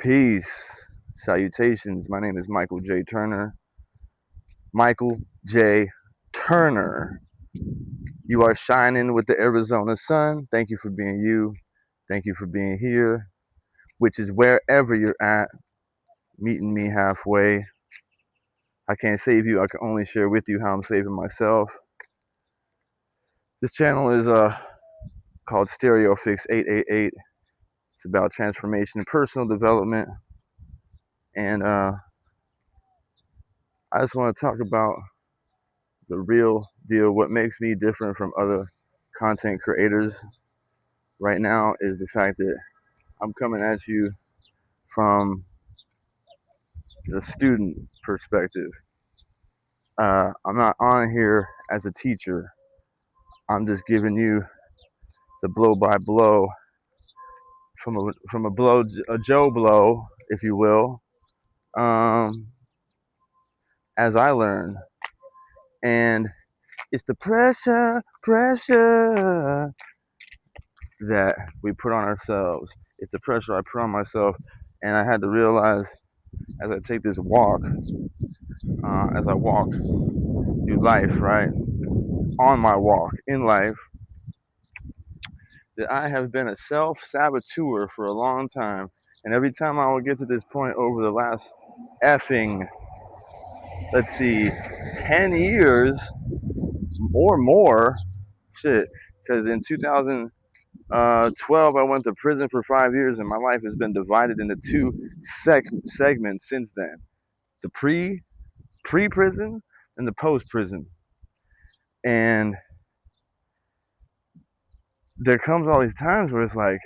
Peace. Salutations. My name is Michael J. Turner. Michael J. Turner. You are shining with the Arizona sun. Thank you for being you. Thank you for being here, which is wherever you're at, meeting me halfway. I can't save you. I can only share with you how I'm saving myself. This channel is called Stereo Fix 888. It's about transformation and personal development. And I just want to talk about the real deal. What makes me different from other content creators right now is the fact that I'm coming at you from the student perspective. I'm not on here as a teacher. I'm just giving you the blow by blow from a Joe blow, if you will, um, as I learn. And it's the pressure that we put on ourselves. It's the pressure I put on myself, and I had to realize as I take this walk, as I walk through life, right, on my walk in life, that I have been a self-saboteur for a long time. And every time I will get to this point over the last effing, let's see, 10 years or more, shit, because in 2012 I went to prison for 5 years, and my life has been divided into two segments since then: the pre-prison and the post-prison. And there comes all these times where it's like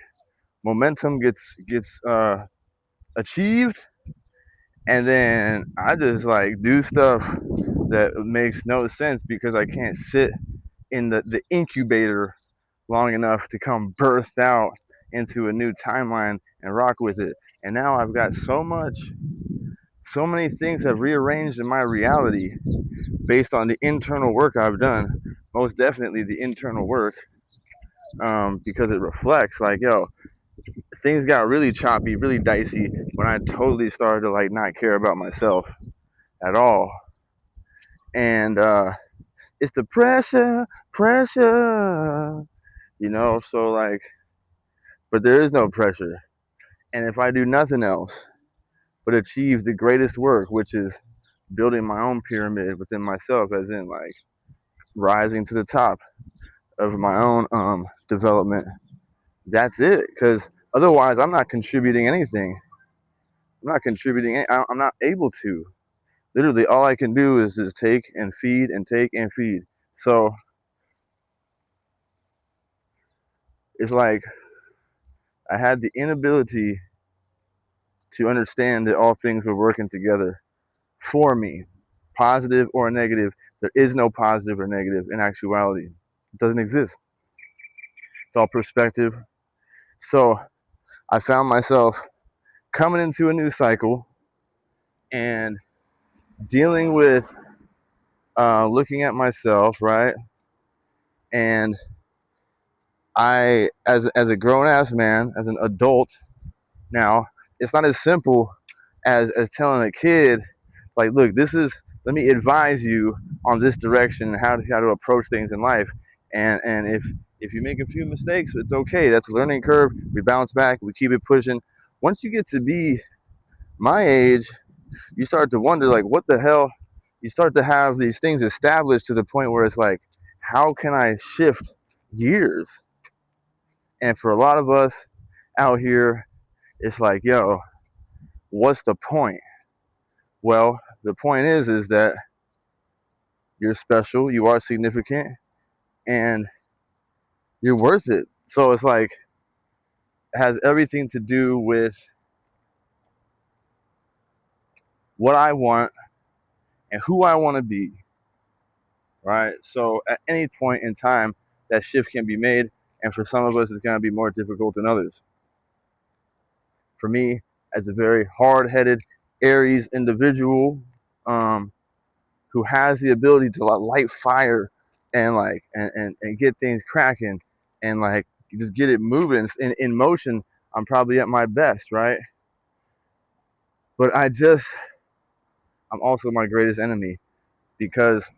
momentum gets achieved, and then I just like do stuff that makes no sense because I can't sit in the incubator long enough to come burst out into a new timeline and rock with it. And now I've got so many things have rearranged in my reality based on the internal work I've done. Most definitely the internal work, because it reflects like, yo, things got really choppy, really dicey when I totally started to like not care about myself at all. And it's the pressure, so like, but there is no pressure. And if I do nothing else but achieve the greatest work, which is building my own pyramid within myself, as in like rising to the top of my own development, that's it. Because otherwise, I'm not contributing anything. I'm not contributing. I'm not able to. Literally, all I can do is just take and feed and take and feed. So it's like I had the inability to understand that all things were working together for me, positive or negative. There is no positive or negative in actuality. It doesn't exist. It's all perspective. So I found myself coming into a new cycle and dealing with looking at myself, right? And I, as a grown ass man, as an adult now, it's not as simple as telling a kid, like, look, let me advise you on this direction and how to approach things in life. And if you make a few mistakes, it's okay. That's a learning curve. We bounce back. We keep it pushing. Once you get to be my age, you start to wonder, like, what the hell? You start to have these things established to the point where it's like, how can I shift gears? And for a lot of us out here, it's like, yo, what's the point? Well, the point is that you're special, you are significant, and you're worth it. So it's like, it has everything to do with what I want and who I want to be, right? So at any point in time, that shift can be made, and for some of us, it's going to be more difficult than others. For me, as a very hard-headed Aries individual, um, who has the ability to like light fire and like and get things cracking and like just get it moving in motion, I'm probably at my best, right? But I'm also my greatest enemy because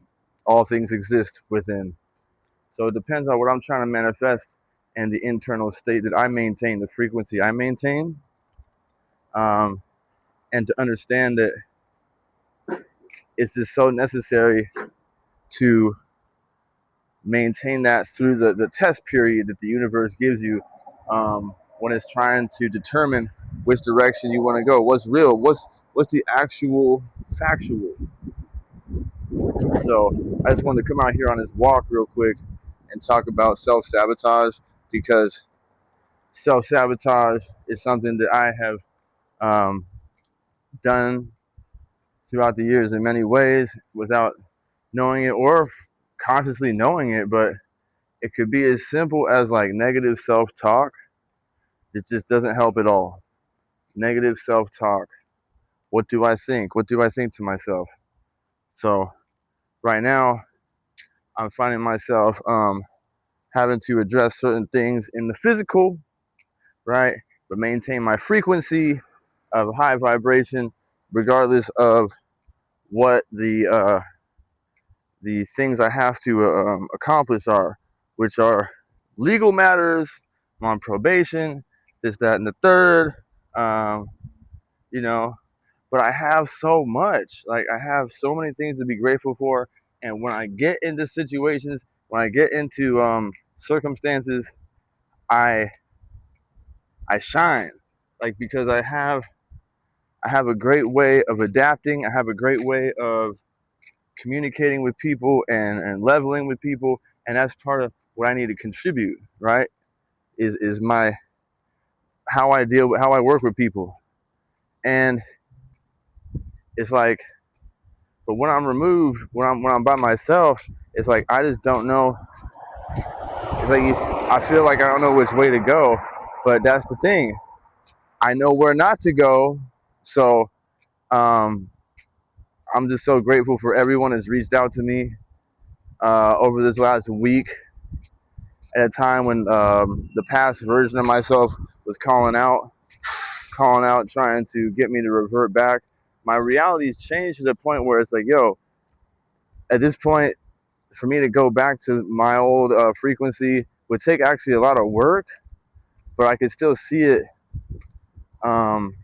all things exist within. So it depends on what I'm trying to manifest and the internal state that I maintain, the frequency I maintain, um, and to understand that it's just so necessary to maintain that through the test period that the universe gives you, when it's trying to determine which direction you want to go, what's real, what's the actual factual. So I just wanted to come out here on this walk real quick and talk about self-sabotage, because self-sabotage is something that I have um, done throughout the years in many ways without knowing it, or consciously knowing it. But it could be as simple as like negative self-talk. It just doesn't help at all. Negative self-talk. What do I think? What do I think to myself? So right now, I'm finding myself having to address certain things in the physical, right? But maintain my frequency of high vibration, regardless of what the things I have to accomplish are, which are legal matters. I'm on probation, this, that, and the third. Um, you know, but I have so much. Like, I have so many things to be grateful for. And when I get into situations, when I get into circumstances, I I shine. Like, because I have a great way of adapting. I have a great way of communicating with people and leveling with people, and that's part of what I need to contribute. Right? Is my how I deal with how I work with people, and it's like, but when I'm removed, when I'm by myself, it's like I just don't know. It's like I feel like I don't know which way to go, but that's the thing. I know where not to go, so um, I'm just so grateful for everyone that's reached out to me over this last week, at a time when the past version of myself was calling out, trying to get me to revert back. My reality's changed to the point where it's like, yo, at this point, for me to go back to my old frequency would take actually a lot of work, but I could still see it. Um,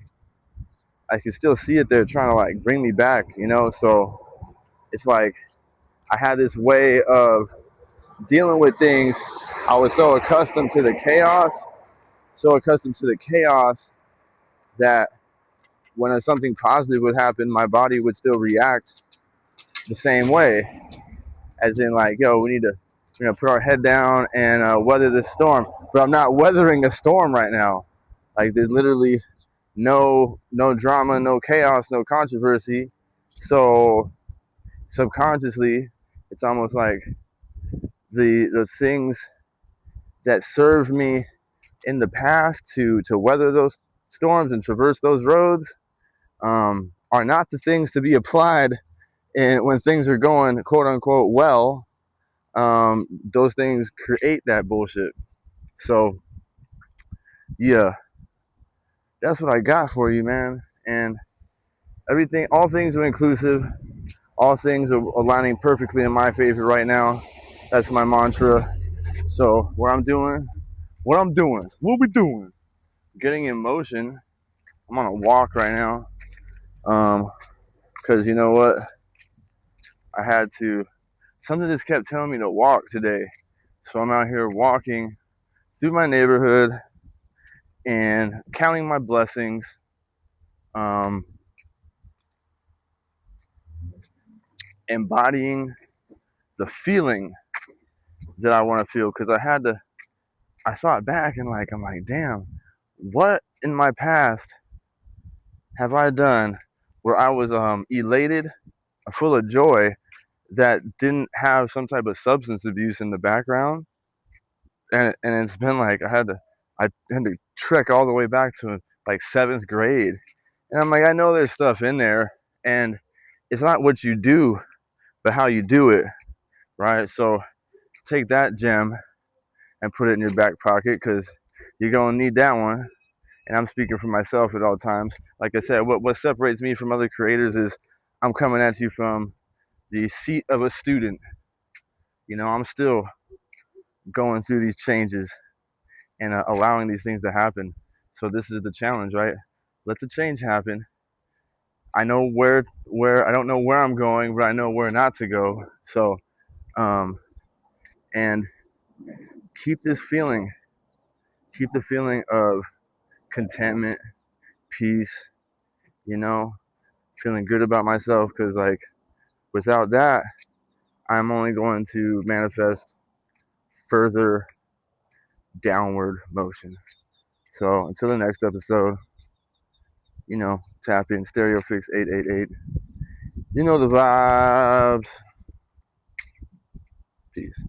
I could still see it there trying to like bring me back, you know. So it's like I had this way of dealing with things. I was so accustomed to the chaos, that when something positive would happen, my body would still react the same way, as in like, yo, we need to, put our head down and weather this storm. But I'm not weathering a storm right now. Like, there's literally no drama, no chaos, no controversy. So subconsciously, it's almost like the things that served me in the past to weather those storms and traverse those roads, are not the things to be applied in when things are going quote unquote well. Those things create that bullshit. So yeah, that's what I got for you, man. And everything, all things are inclusive. All things are aligning perfectly in my favor right now. That's my mantra. So what we doing, getting in motion. I'm on a walk right now. Because you know what? I had to, something just kept telling me to walk today. So I'm out here walking through my neighborhood and counting my blessings, um, embodying the feeling that I want to feel. Because I thought back and like, I'm like, damn, what in my past have I done where I was elated, full of joy, that didn't have some type of substance abuse in the background? And it's been like I had to trek all the way back to like seventh grade, and I'm like, I know there's stuff in there, and it's not what you do, but how you do it, right? So take that gem and put it in your back pocket, because you're gonna need that one. and I'm speaking for myself at all times. Like I said, what separates me from other creators is I'm coming at you from the seat of a student. I'm still going through these changes and allowing these things to happen. So this is the challenge, right? Let the change happen. I know where I don't know where I'm going, but I know where not to go. So um, and keep this feeling, keep the feeling of contentment, peace. You know, feeling good about myself, because like without that, I'm only going to manifest further downward motion. So until the next episode, tap in StereoFix 888. You know the vibes. Peace.